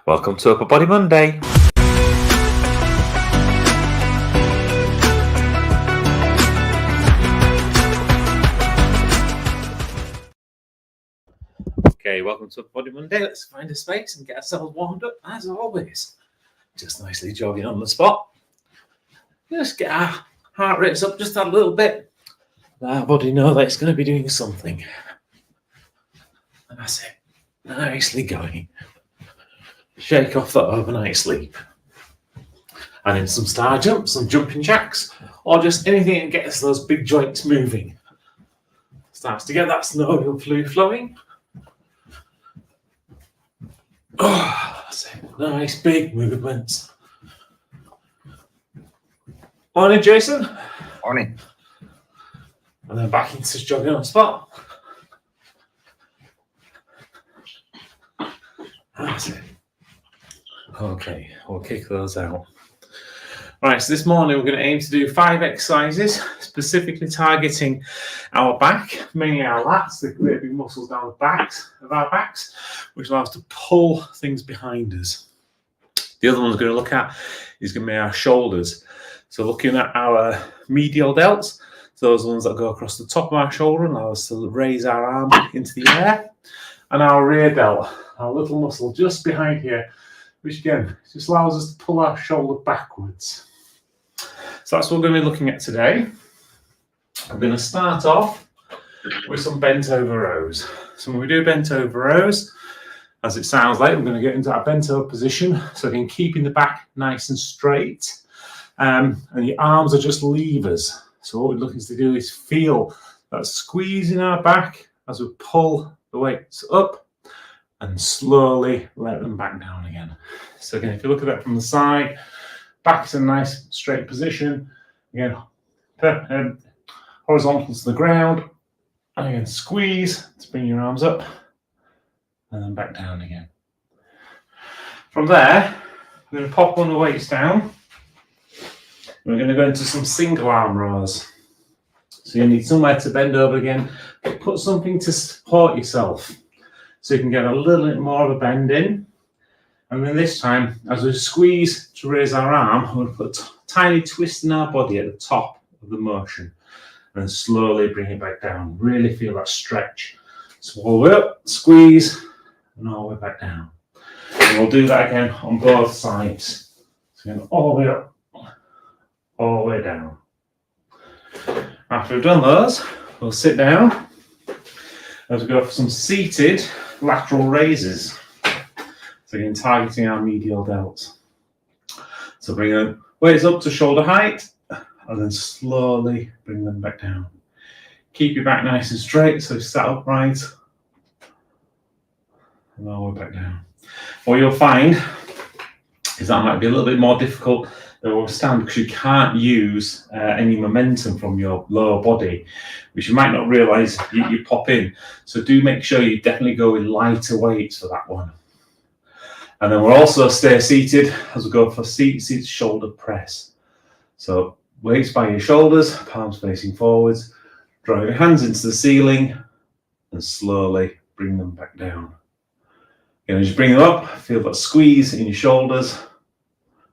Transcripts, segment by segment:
Welcome to Upper Body Monday. Okay, welcome to Upper Body Monday. Let's find a space and get ourselves warmed up as always. Just nicely jogging on the spot. Just get our heart rates up just a little bit. Let our body know that it's going to be doing something. And that's it. Nicely going. Shake off that overnight sleep. And in some star jumps, some jumping jacks, or just anything that gets those big joints moving. Starts to get that synovial fluid flowing. Oh, that's it. Nice big movements. Morning, Jason. Morning. And then back into jogging on the spot. That's it. Okay, we'll kick those out. Right, so this morning we're going to aim to do 5 exercises, specifically targeting our back, mainly our lats, the great big muscles down the backs of our backs, which allows us to pull things behind us. The other one we're going to look at is going to be our shoulders. So looking at our medial delts, so those ones that go across the top of our shoulder and allow us to raise our arm into the air, and our rear delt, our little muscle just behind here, which again just allows us to pull our shoulder backwards. So that's what we're going to be looking at today. I'm going to start off with some bent over rows. So when we do bent over rows, as it sounds like, we're going to get into that bent over position. So again, keeping the back nice and straight. And the arms are just levers. So what we're looking to do is feel that squeeze in our back as we pull the weights up and slowly let them back down again. So again, if you look at that from the side, back's in a nice straight position. Again, horizontal to the ground. And again, squeeze to bring your arms up and then back down again. From there, we're going to pop one of the weights down. We're going to go into some single arm rows. So you need somewhere to bend over again, but put something to support yourself so you can get a little bit more of a bend in. And then this time, as we squeeze to raise our arm, we're going to put a tiny twist in our body at the top of the motion and then slowly bring it back down. Really feel that stretch. So all the way up, squeeze, and all the way back down. And we'll do that again on both sides. So again, all the way up, all the way down. After we've done those, we'll sit down as we go for some seated lateral raises. So again, targeting our medial delts. So bring the weights up to shoulder height and then slowly bring them back down. Keep your back nice and straight, so sat upright and all the way back down. What you'll find is that might be a little bit more difficult than we'll stand because you can't use any momentum from your lower body, which you might not realise you pop in. So do make sure you definitely go with lighter weights for that one. And then we'll also stay seated as we go for seated shoulder press. So weights by your shoulders, palms facing forwards, draw your hands into the ceiling and slowly bring them back down. And as you bring them up, feel that squeeze in your shoulders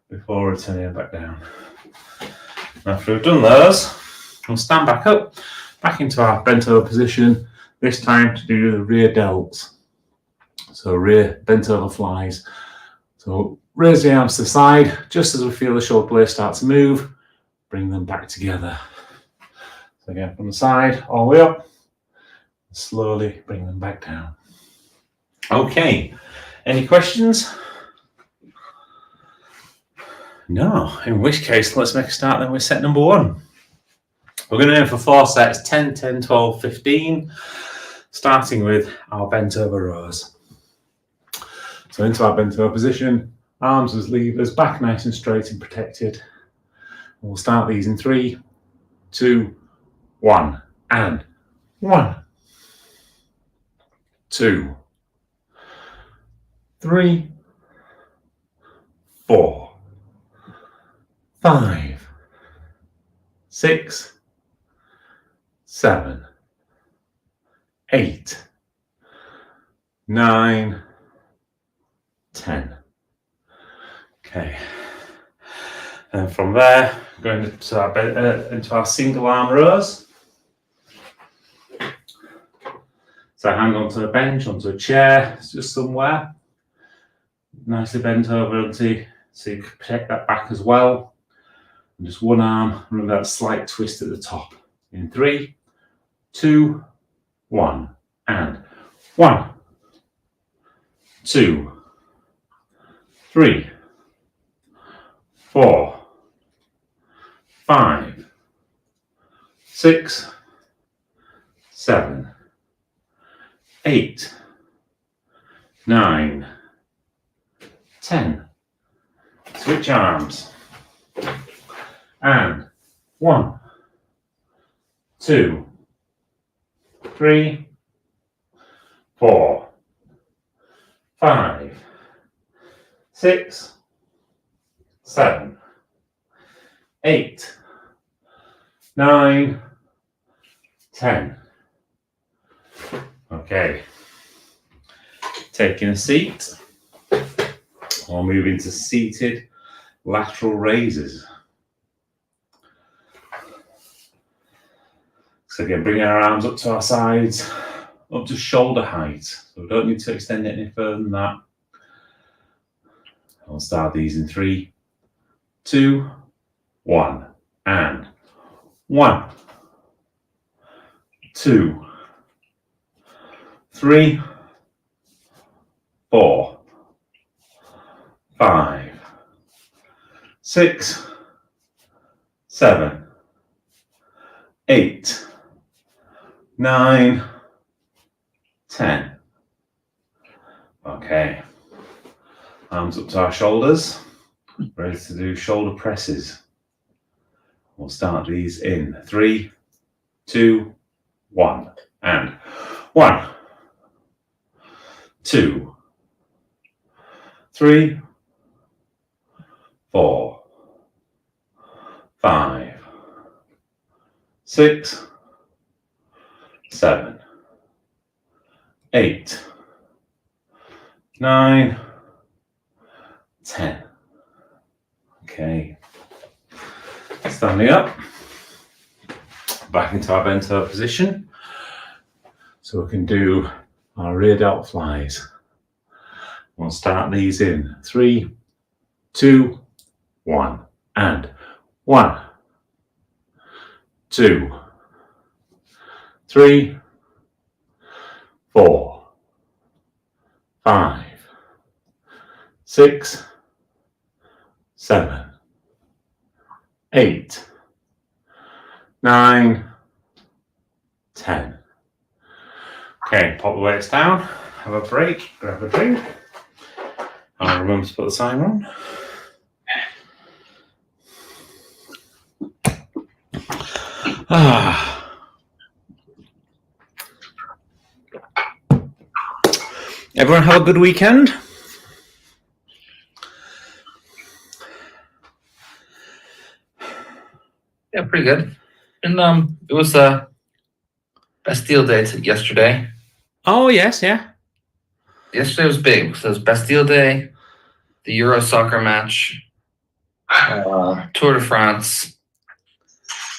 before returning back down. After we've done those, we'll stand back up, back into our bent over position, this time to do the rear delts. So rear bent over flies. So raise the arms to the side, just as we feel the shoulder blades start to move, bring them back together. So again, from the side, all the way up, slowly bring them back down. Okay, any questions? No, in which case, let's make a start then with set number 1. We're going to aim for 4 sets, 10, 10, 12, 15, starting with our bent over rows. So into our bent over position, arms as levers, back nice and straight and protected. And we'll start these in 3, 2, 1, and 1, 2, 3, 4, 5, 6, 7, 8, 9, 10. Okay. And from there, going into our single arm rows. So hang onto a bench, onto a chair, just somewhere. Nicely bent over so you can protect that back as well. And just one arm, remember that slight twist at the top. In 3, 2, 1, and 1, 2, 3, 4, 5, 6, 7, 8, 9, 10. Switch arms. And 1, 2, 3, 4, 5, 6, 7, 8, 9, 10. Okay. Taking a seat. We'll move into seated lateral raises. So again, bring our arms up to our sides, up to shoulder height. So we don't need to extend it any further than that. I'll start these in 3, 2, 1, and 1, 2, 3, 4, 5, 6, 7, 8, 9, 10. Okay. Arms up to our shoulders. Ready to do shoulder presses. We'll start these in 3, 2, 1, and 1, 2, 3, 4, 5, 6, 7, 8, 9, 10. Okay. Standing up. Back into our bent over position. So we can do our rear delt flies. We'll start these in 3, 2, 1, and 1, 2, 3, 4, 5, 6, 7, 8, 9, 10. Okay, pop the weights down, have a break, grab a drink. I'll remember to put the timer on. Everyone have a good weekend? Yeah, pretty good. And it was Bastille Day yesterday. Oh yes, yeah. Yesterday was big. So it was Bastille Day, the Euro soccer match, Tour de France,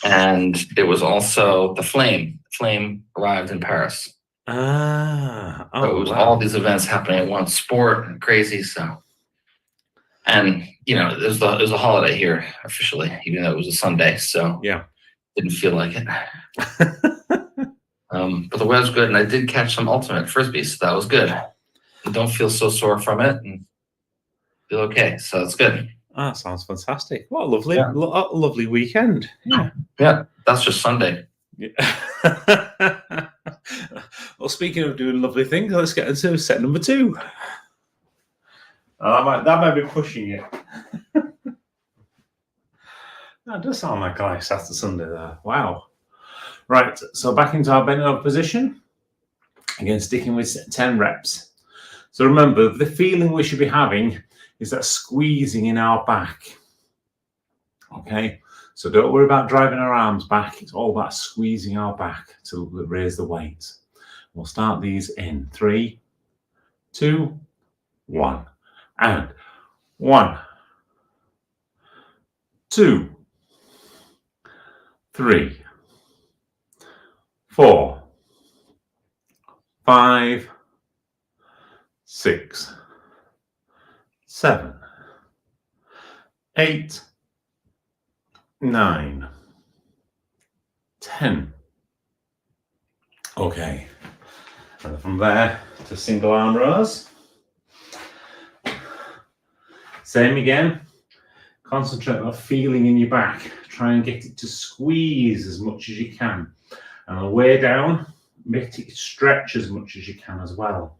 and it was also the Flame. Flame arrived in Paris. So it was all these events happening at once, sport and crazy. So, and you know, it was a holiday here officially, even though it was a Sunday. So yeah, didn't feel like it. But the weather's good, and I did catch some ultimate frisbee, so that was good. I don't feel so sore from it, and feel okay. So it's good. Ah, sounds fantastic. What a lovely, lovely weekend. Yeah. Yeah, that's just Sunday. Yeah. Well, speaking of doing lovely things, let's get into set number 2. That might be pushing it. That does sound like a nice Saturday Sunday there. Wow. Right, so back into our bent over position. Again, sticking with 10 reps. So remember, the feeling we should be having is that squeezing in our back. Okay, so don't worry about driving our arms back. It's all about squeezing our back to raise the weight. We'll start these in 3, 2, 1, and 1, 2, 3, 4, 5, 6, 7, 8, 9, 10. Okay, and from there to single arm rows. Same again. Concentrate on feeling in your back. Try and get it to squeeze as much as you can. And on the way down, make it stretch as much as you can as well.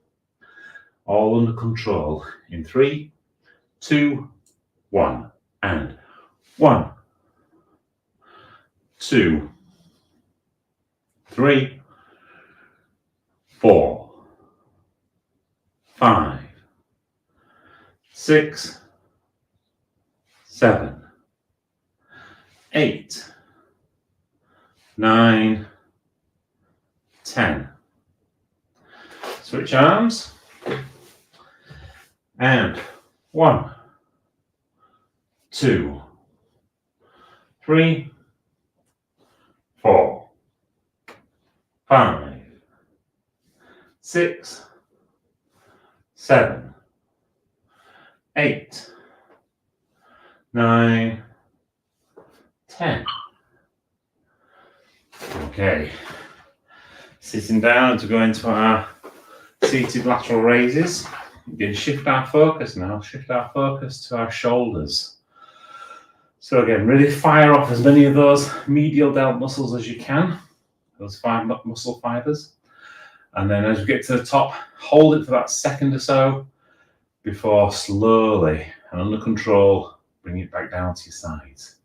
All under control. In 3, 2, 1. And 1, 2, 3, 4, 5, 6, 7, 8, 9, 10. Switch arms. And 1, 2, 3, 4, 5, 6, 7, 8, 9, 10. Okay. Sitting down to go into our seated lateral raises. We're going to shift our focus now. Shift our focus to our shoulders. So again, really fire off as many of those medial delt muscles as you can. Those 5 muscle fibers. And then as we get to the top, hold it for that second or so before slowly and under control, bring it back down to your sides.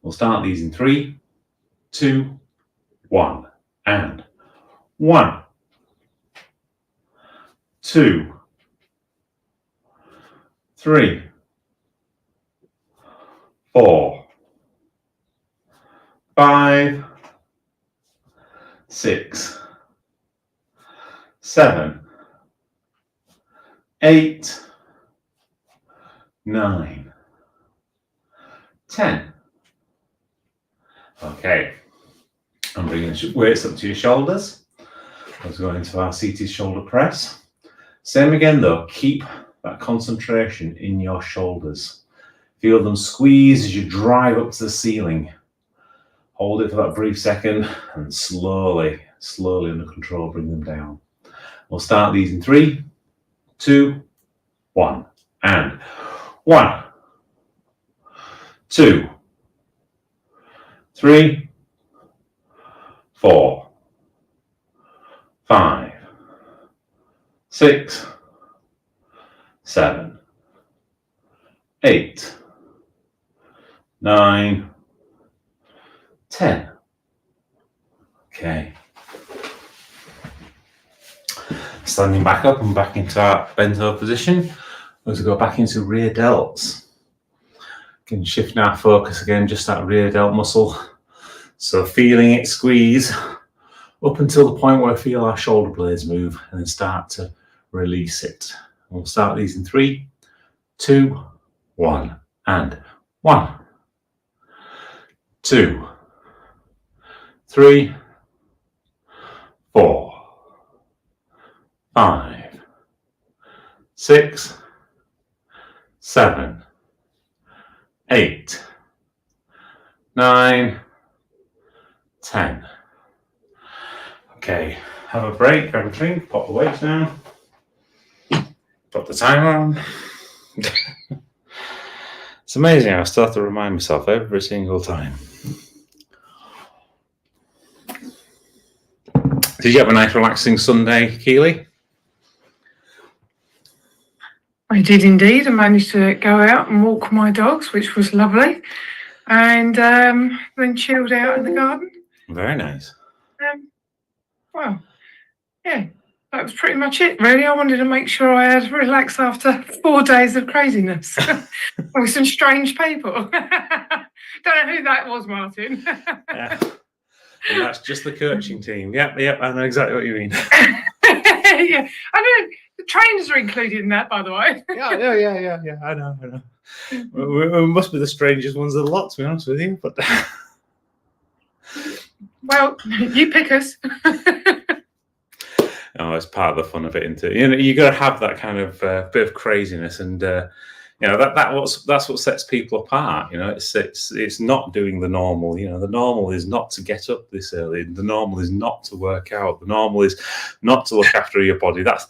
We'll start these in 3, 2, 1, and 1, 2, 3, 4, 5, 6, 7, 8, 9, 10. Okay, I'm bringing weights up to your shoulders. Let's go into our seated shoulder press. Same again though, keep that concentration in your shoulders. Feel them squeeze as you drive up to the ceiling. Hold it for that brief second and slowly under control, bring them down. We'll start these in 3, 2, 1, and 1, 2, 3, 4, 5, 6, 7, 8, 9, 10. Okay. Standing back up and back into our bent over position. Let's go back into rear delts. Can shift our focus again, just that rear delt muscle. So feeling it squeeze up until the point where I feel our shoulder blades move and then start to release it. We'll start these in 3, 2, 1, and 1, 2, 3, 4, 5, 6, 7, 8, 9, 10. Okay, have a break, grab a drink, pop the weights down, put the timer on. It's amazing, I still have to remind myself every single time. Did you have a nice relaxing Sunday, Keely? I did indeed. I managed to go out and walk my dogs, which was lovely, and then chilled out in the garden. Very nice. Well, yeah, that was pretty much it, really. I wanted to make sure I had relaxed after 4 days of craziness with some strange people. Don't know who that was, Martin. Yeah. And that's just the coaching team. Yep, I know exactly what you mean. Yeah, I know. The trainers are included in that, by the way. Yeah. I know. We must be the strangest ones of the lot, to be honest with you. But Well, you pick us. oh, it's part of the fun of it, isn't it? You know, you got to have that kind of bit of craziness, and you know that's what sets people apart. You know, it's not doing the normal. You know, the normal is not to get up this early. The normal is not to work out. The normal is not to look after your body. That's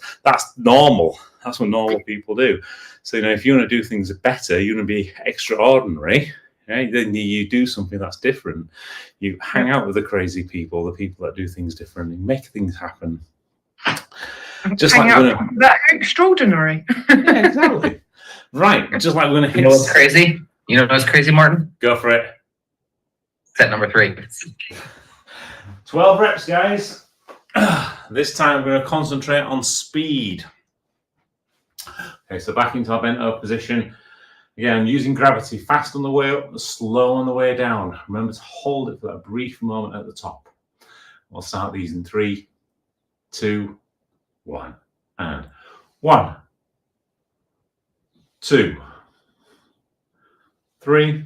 normal. That's what normal people do. So, you know, if you want to do things better, you want to be extraordinary. Right? Then you do something that's different. You hang out with the crazy people, the people that do things differently, make things happen. Just Hang like out, that extraordinary. yeah, exactly. Right, just like we're gonna hit. You know what's crazy? You know what's crazy, Martin? Go for it. Set number 3. 12 reps, guys. This time we're going to concentrate on speed. Okay, so back into our bent over position. Again, using gravity, fast on the way up, slow on the way down. Remember to hold it for that brief moment at the top. We'll start these in 3, 2, 1, and 1, 2, 3,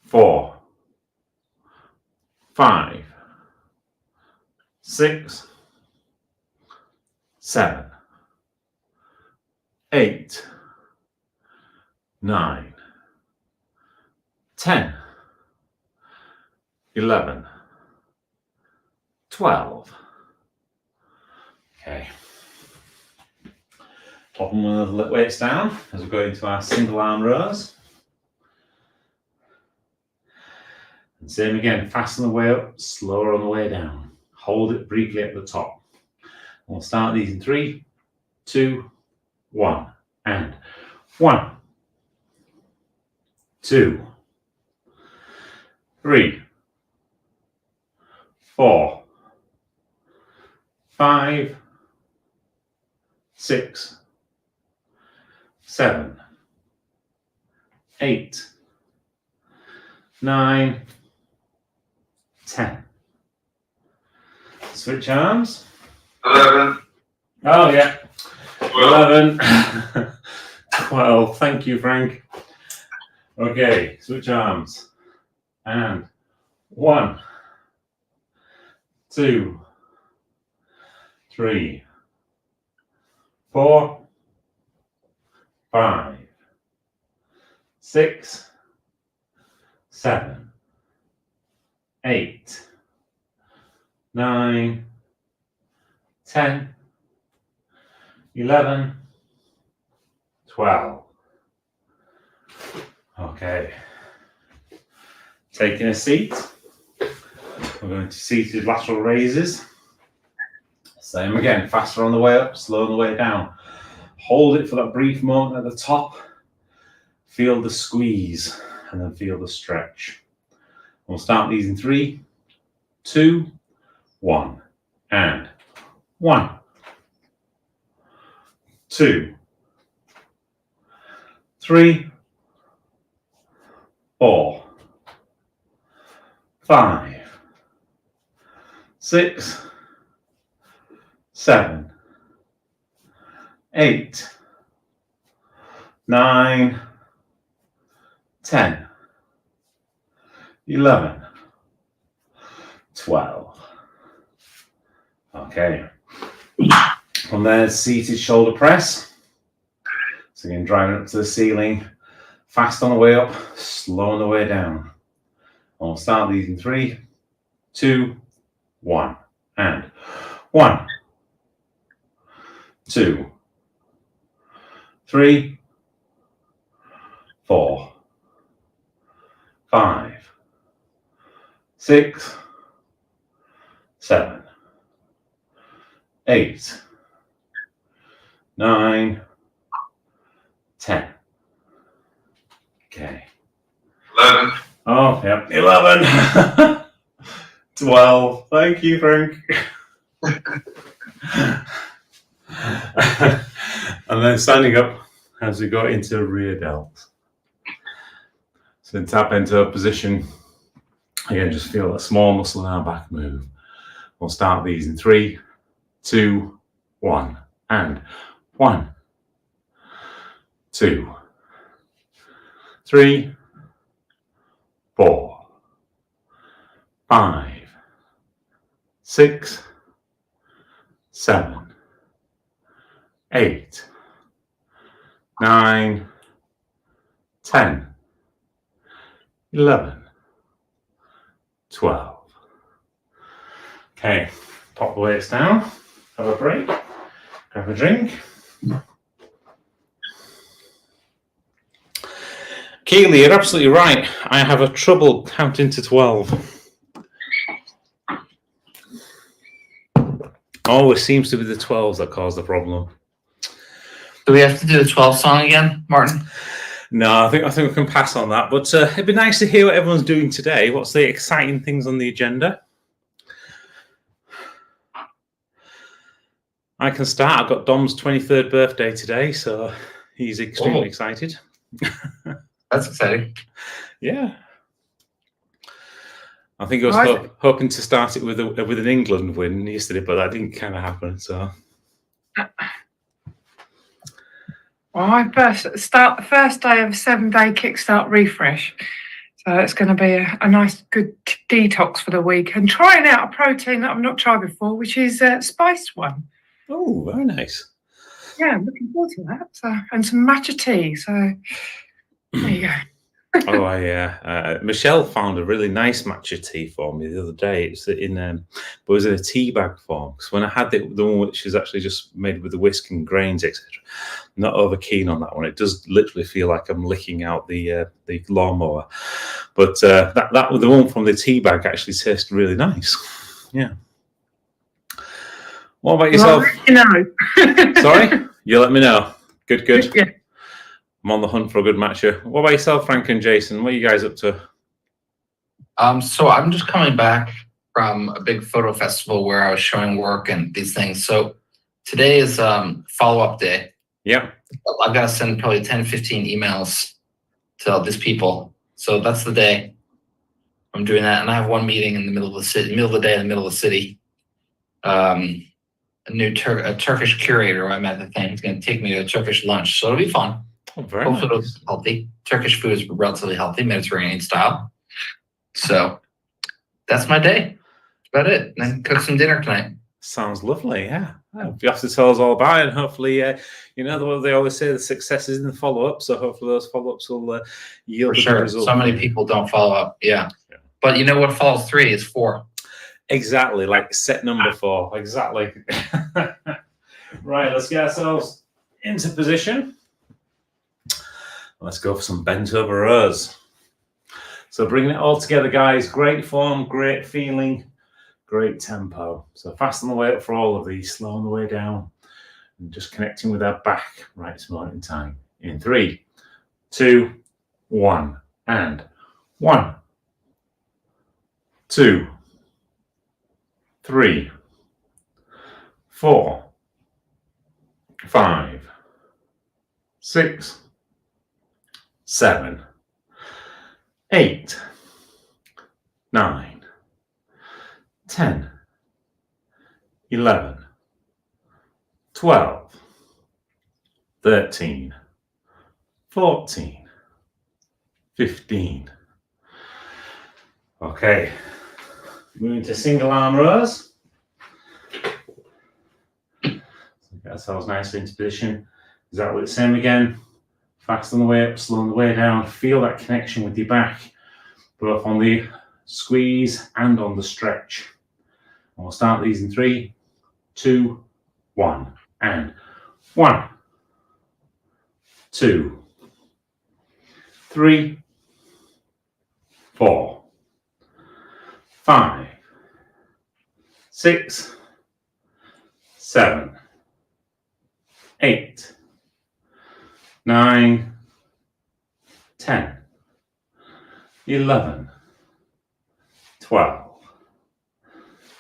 4, 5, 6, 7, 8, 9, 10, 11, 12. Okay. Popping one of the weights down as we go into our single arm rows. And same again, fast on the way up, slower on the way down. Hold it briefly at the top. We'll start these in 3, 2, 1, and 1, 2, 3, 4, 5, 6, 7, 8, 9, 10. Switch arms. 11. Oh, yeah. 12. 11. 12. Thank you, Frank. Okay, switch arms. And 1, 2, 3, 4, 5, 6, 7, 8, 9, 10, 11, 12. Okay. Taking a seat. We're going to seated lateral raises. Same again, faster on the way up, slow on the way down. Hold it for that brief moment at the top. Feel the squeeze and then feel the stretch. We'll start these in 3, 2, 1, and 1, 2, 3, 4, 5, 6, 7, 8, 9, 10, 11, 12. Okay. From there, seated shoulder press. So again, driving up to the ceiling, fast on the way up, slow on the way down. I'll start these in 3, 2, 1, and 1, 2, 3, 4, 5, 6, 7, 8, 9, 10. Okay. 11. Oh, yep. 11. 12. Thank you, Frank. And then standing up as we go into rear delts. So tap into a position. Again, just feel that small muscle in our back move. We'll start these in 3, 2, 1, and 1, 2, 3, 4, 5, 6, 7, 8, 9, 10, 11, 12. Okay, pop the weights down, have a break, grab a drink. Keely, you're absolutely right. I have a trouble counting to 12. Always seems to be the 12s that cause the problem. Do we have to do the 12 song again, Martin? No, I think we can pass on that. But it'd be nice to hear what everyone's doing today. What's the exciting things on the agenda? I can start. I've got Dom's 23rd birthday today, so he's extremely excited. That's exciting. Yeah. I think I was hoping to start it with an England win yesterday, but that didn't kind of happen. So, well, I start the first day of a 7-day kickstart refresh, so it's going to be a nice, good detox for the week, and trying out a protein that I've not tried before, which is a spiced one. Oh, very nice. Yeah, I'm looking forward to that. So, and some matcha tea. So there you go. Michelle found a really nice matcha tea for me the other day. It's in it was in a tea bag form. Because when I had the one which is actually just made with the whisk and grains, etc. Not over keen on that one. It does literally feel like I'm licking out the lawnmower. But that the one from the tea bag actually tasted really nice. Yeah. What about yourself? Sorry, you let me know. Good. Yeah. I'm on the hunt for a good matcher. What about yourself, Frank and Jason? What are you guys up to? So I'm just coming back from a big photo festival where I was showing work and these things. So today is follow-up day. Yeah. I've got to send probably 10, 15 emails to all these people. So that's the day I'm doing that. And I have one meeting in the middle of the city, middle of the day in the middle of the city. A Turkish curator I met at the thing. He's going to take me to a Turkish lunch. So it'll be fun. Oh, very Hopefully nice. it'll be healthy. Turkish food is relatively healthy, Mediterranean style. So that's my day. That's about it. And then cook some dinner tonight. Sounds lovely, yeah. You have to tell us all about it, and hopefully, what they always say, the success is in the follow-up, so hopefully those follow-ups will yield For sure. results. So many people don't follow up, yeah. But you know what follows 3 is 4. Exactly, like set number 4, exactly. Right, let's get ourselves into position. Let's go for some bent over rows. So bringing it all together, guys. Great form, great feeling, great tempo. So fast on the way up for all of these, slow on the way down, and just connecting with our back right at this moment in time. In 3, 2, 1, and 1, 2, 3, 4, 5, 6, 7, 8, 9, 10, 11, 12, 13, 14, 15. Okay, moving to single arm rows. Get ourselves nicely into position. Exactly the same again. Fast on the way up, slow on the way down. Feel that connection with your back, both on the squeeze and on the stretch. And we'll start these in 3, 2, 1, and 1, 2, 3, 4, 5, 6, 7, 8, 9, 10, 11, 12,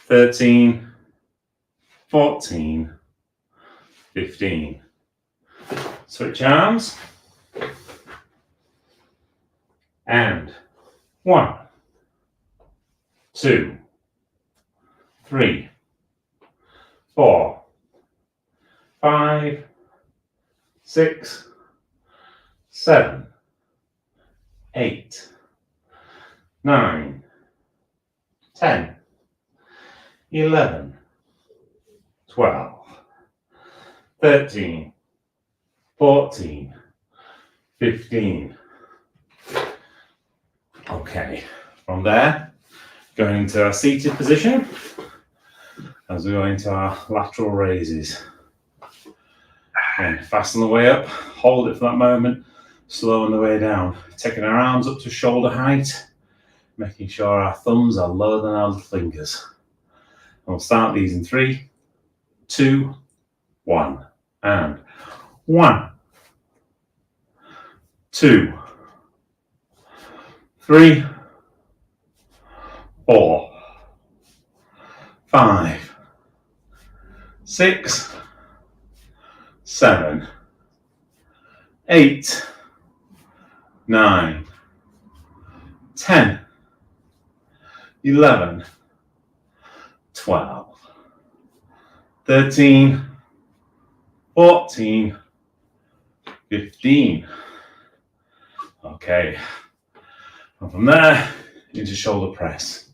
13, 14, 15. Switch arms. And 1, 2, 3, 4, 5, 6, 7, 8, 9, 10, 11, 12, 13, 14, 15. Okay, from there, going into our seated position as we go into our lateral raises. And fasten the way up, hold it for that moment, slowing the way down, taking our arms up to shoulder height, making sure our thumbs are lower than our fingers. And we'll start these in 3, 2, 1, and 1, 2, 3, 4, 5, 6, 7, 8, 9, 10, 11, 12, 13, 14, 15. Okay, and from there into shoulder press.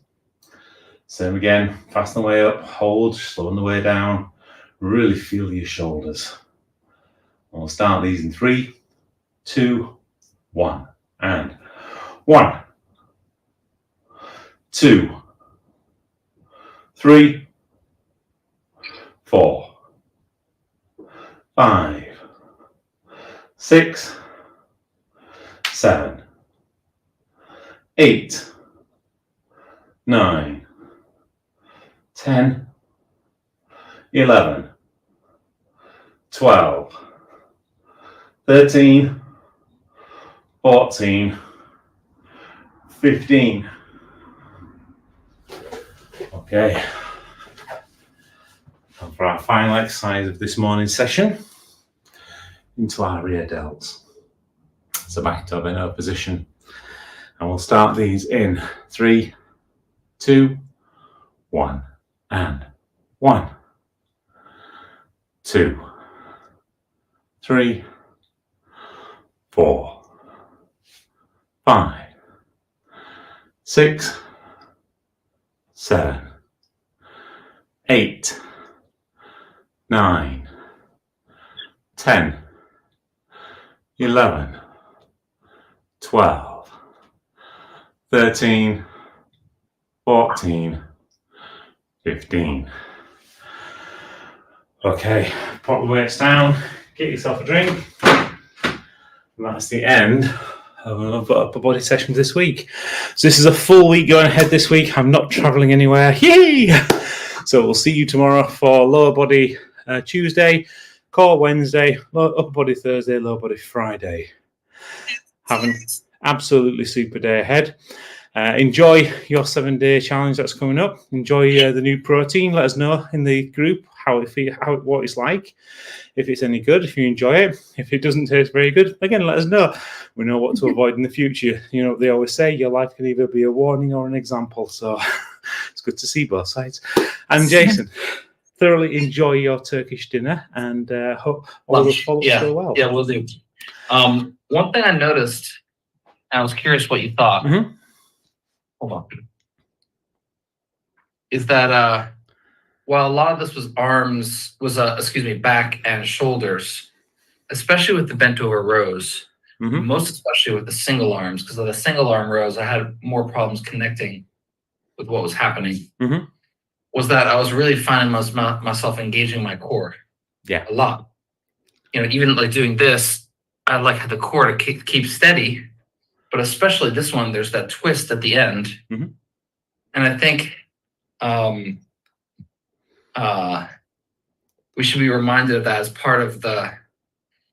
Same again, fasten the way up, hold, slowing the way down, really feel your shoulders. And we'll start these in 3, 2, 1, and 1, 2, 3, 4, 5, 6, 7, 8, 9, 10, 11, 12, 13, 14, 15. Okay. And for our final exercise of this morning's session, into our rear delts. So back to our position. And we'll start these in 3, 2, 1, and 1, 2, 3, 4, 5, 6, 7, 8, 9, 10, 11, 12, 13, 14, 15. Okay, pop the weights down, get yourself a drink. And that's the end of another upper body session this week. So this is a full week going ahead this week. I'm not traveling anywhere. Yay! So we'll see you tomorrow for lower body Tuesday, core Wednesday, upper body Thursday, lower body Friday. Have an absolutely super day ahead. Enjoy your 7-day challenge that's coming up. Enjoy the new protein. Let us know in the group what it's like. If it's any good, if you enjoy it. If it doesn't taste very good, again, let us know. We know what to avoid in the future. You know, they always say your life can either be a warning or an example. So it's good to see both sides. And Jason, thoroughly enjoy your Turkish dinner and hope all the follow-ups go well. Yeah, we'll do. One thing I noticed, I was curious what you thought. Mm-hmm. Hold on. Is that while a lot of this was back and shoulders, especially with the bent over rows, Mm-hmm. most especially with the single arms, because of the single arm rows, I had more problems connecting with what was happening. Mm-hmm. Was that I was really finding myself engaging my core. Yeah. A lot. You know, even like doing this, I like had the core to keep steady, but especially this one, there's that twist at the end. Mm-hmm. And I think we should be reminded of that as part of the,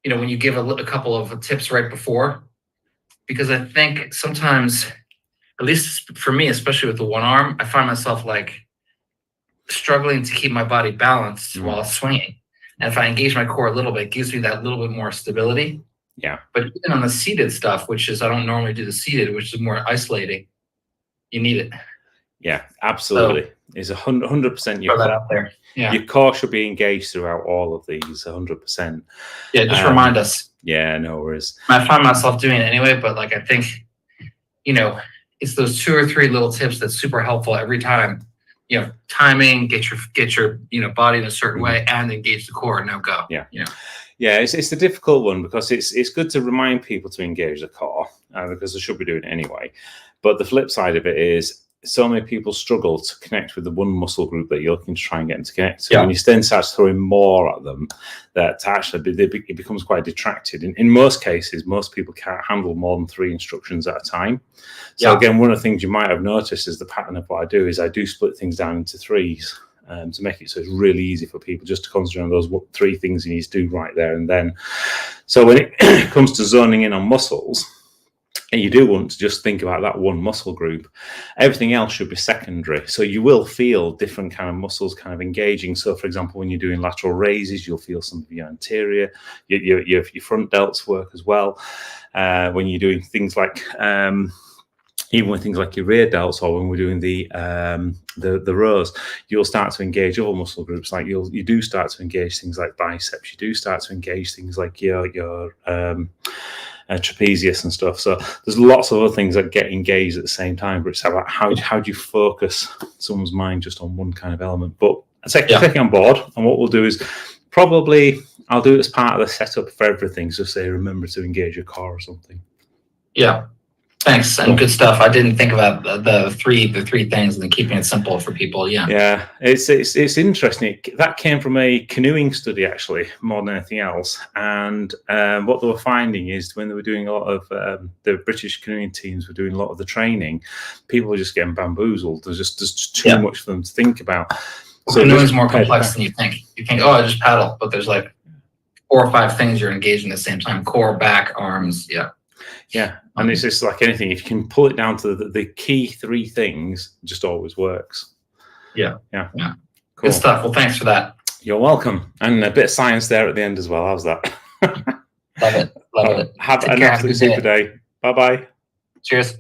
you know, when you give a couple of tips right before, because I think sometimes, at least for me, especially with the one arm, I find myself like struggling to keep my body balanced while swinging. And if I engage my core a little bit, it gives me that little bit more stability. Yeah. But even on the seated stuff, which is, I don't normally do the seated, which is more isolating, you need it. Yeah, absolutely. is 100% your Throw that out there. Yeah. Your core should be engaged throughout all of these, 100%. Yeah, just remind us. Yeah, no worries. I find myself doing it anyway, but like I think, it's those 2 or 3 little tips that's super helpful every time. Timing, get your body in a certain way, and engage the core. Now go. Yeah. Yeah, it's the difficult one because it's good to remind people to engage the core because they should be doing it anyway. But the flip side of it is so many people struggle to connect with the one muscle group that you're looking to try and get them to connect to. When you then start throwing more at them, that actually it becomes quite detracted. In most cases, most people can't handle more than 3 instructions at a time. So again, one of the things you might have noticed is the pattern of what I do is I do split things down into 3s. To make it so it's really easy for people just to concentrate on those 3 things you need to do right there and then. So when it comes to zoning in on muscles, and you do want to just think about that one muscle group, everything else should be secondary. So you will feel different kind of muscles kind of engaging. So for example, when you're doing lateral raises, you'll feel some of your anterior, your front delts work as well. When you're doing things like even with things like your rear delts, or when we're doing the rows, you'll start to engage other muscle groups. Like you do start to engage things like biceps. You do start to engage things like your trapezius and stuff. So there's lots of other things that get engaged at the same time. But it's about how do you focus someone's mind just on one kind of element. But take it on board, and what we'll do is probably I'll do it as part of the setup for everything. So say remember to engage your core or something. Yeah. Thanks, and good stuff. I didn't think about the three things and then keeping it simple for people. Yeah, it's interesting. That came from a canoeing study, actually, more than anything else. And what they were finding is when they were doing a lot of the British canoeing teams were doing a lot of the training, people were just getting bamboozled. There's just too much for them to think about. So canoeing is more complex than you think. You think, oh, I just paddle, but there's like 4 or 5 things you're engaging at the same time: core, back, arms. Yeah, and it's just like anything. If you can pull it down to the key 3 things, it just always works. Yeah. Cool. Good stuff. Well, thanks for that. You're welcome. And a bit of science there at the end as well. How's that? Love it. Have an absolutely super day. Bye-bye. Cheers.